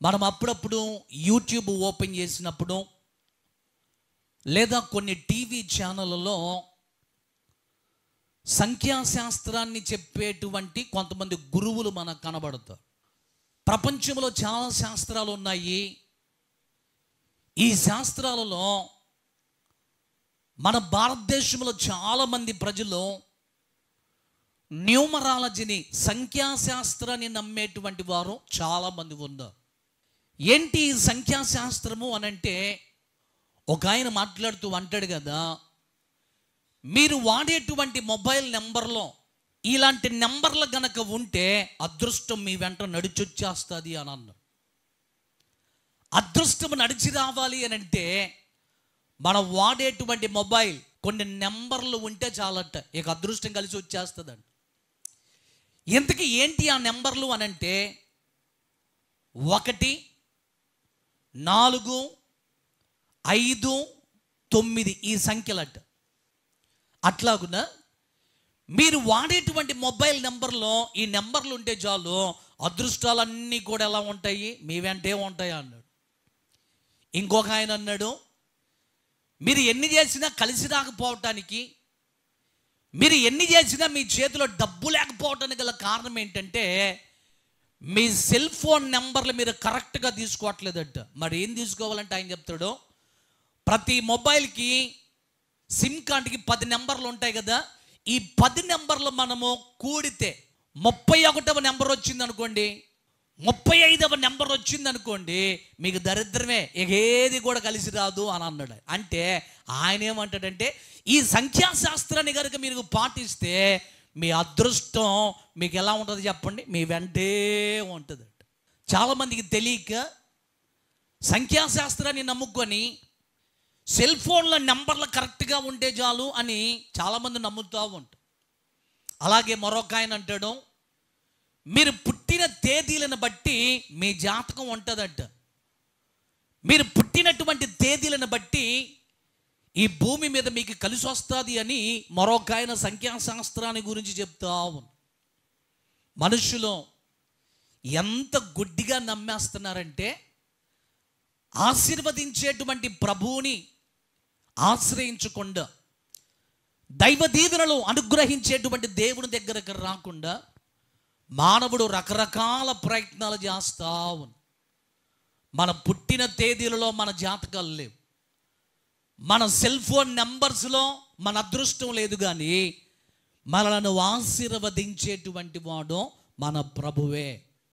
మనం అప్పుడప్పుడు YouTube open చేసినప్పుడు లేదా కొన్ని టీవీ ఛానళ్ళలో సంఖ్యాశాస్త్రాన్ని చెప్పేటువంటి కొంతమంది గురువులు మనకు కనబడతారు. ప్రపంచంలో చాలా శాస్త్రాలు ఉన్నాయి. ఈ శాస్త్రాలలో మన భారతదేశంలో చాలామంది ప్రజలు న్యూమరాలజీని, సంఖ్యాశాస్త్రాన్ని నమ్మేటువంటి వారు చాలామంది ఉన్నారు. ఏంటి సంఖ్యాశాస్త్రము అనంటే, ఒక ఆయన మాట్లాడుతూ అంటాడు కదా, మీరు వాడేటువంటి మొబైల్ నెంబర్లో ఇలాంటి నెంబర్లు గనక ఉంటే అదృష్టం మీ వెంట నడిచొచ్చేస్తుంది అని అన్నాడు. అదృష్టం నడిచి రావాలి అని అంటే మనం వాడేటువంటి మొబైల్ కొన్ని నెంబర్లు ఉంటే చాలట, ఇక అదృష్టం కలిసి వచ్చేస్తుందండి. ఇంతకీ ఏంటి ఆ నెంబర్లు అనంటే 1, 4, 5, 9 ఈ సంఖ్యలట. అట్లాగున మీరు వాడేటువంటి మొబైల్ నెంబర్లో ఈ నెంబర్లు ఉంటే చాలు, అదృష్టాలన్నీ కూడా ఎలా ఉంటాయి, మీ వెంటే ఉంటాయి అన్నాడు. ఇంకొక ఆయన అన్నాడు, మీరు ఎన్ని చేసినా కలిసి రాకపోవటానికి, మీరు ఎన్ని చేసినా మీ చేతిలో డబ్బు లేకపోవటానికి గల కారణం ఏంటంటే మీ సెల్ ఫోన్ నెంబర్లు మీరు కరెక్ట్గా తీసుకోవట్లేదట. మరి ఏం తీసుకోవాలంటే ఆయన చెప్తాడు, ప్రతి మొబైల్కి సిమ్ కార్డుకి 10 నెంబర్లు ఉంటాయి కదా, ఈ 10 నెంబర్లు మనము కూడితే 31వ నెంబర్ వచ్చింది అనుకోండి, 35వ నెంబర్ వచ్చింది అనుకోండి, మీకు దరిద్రమే, ఇక ఏది కూడా కలిసి రాదు అని అన్నాడు. అంటే ఆయన ఏమంటాడంటే, ఈ సంఖ్యాశాస్త్రాన్ని కనుక మీరు పాటిస్తే మీ అదృష్టం మీకు ఎలా ఉంటుంది చెప్పండి, మీ వెంటే ఉంటుంది. చాలామందికి తెలియక సంఖ్యాశాస్త్రాన్ని నమ్ముకొని సెల్ ఫోన్లో నెంబర్లు కరెక్ట్గా ఉంటే చాలు అని చాలామంది నమ్ముతూ ఉంటారు. అలాగే మరొక ఆయన అంటాడు, మీరు పుట్టిన తేదీలను బట్టి మీ జాతకం ఉంటుందంట. మీరు పుట్టినటువంటి తేదీలను బట్టి ఈ భూమి మీద మీకు కలిసి వస్తుంది అని మరొక ఆయన సంఖ్యాశాస్త్రాన్ని గురించి చెప్తా ఉన్నాడు. మనుషులు ఎంత గుడ్డిగా నమ్మేస్తున్నారంటే, ఆశీర్వదించేటువంటి ప్రభువుని ఆశ్రయించకుండా, దైవ దీవెనలు అనుగ్రహించేటువంటి దేవుని దగ్గరకు రాకుండా మానవుడు రకరకాల ప్రయత్నాలు చేస్తా ఉన్నాడు. మన పుట్టిన తేదీలలో మన జాతకాలు లేవు, మన సెల్ ఫోన్ నెంబర్స్లో మన అదృష్టం లేదు, కానీ మనలను ఆశీర్వదించేటువంటి వాడు మన ప్రభువే.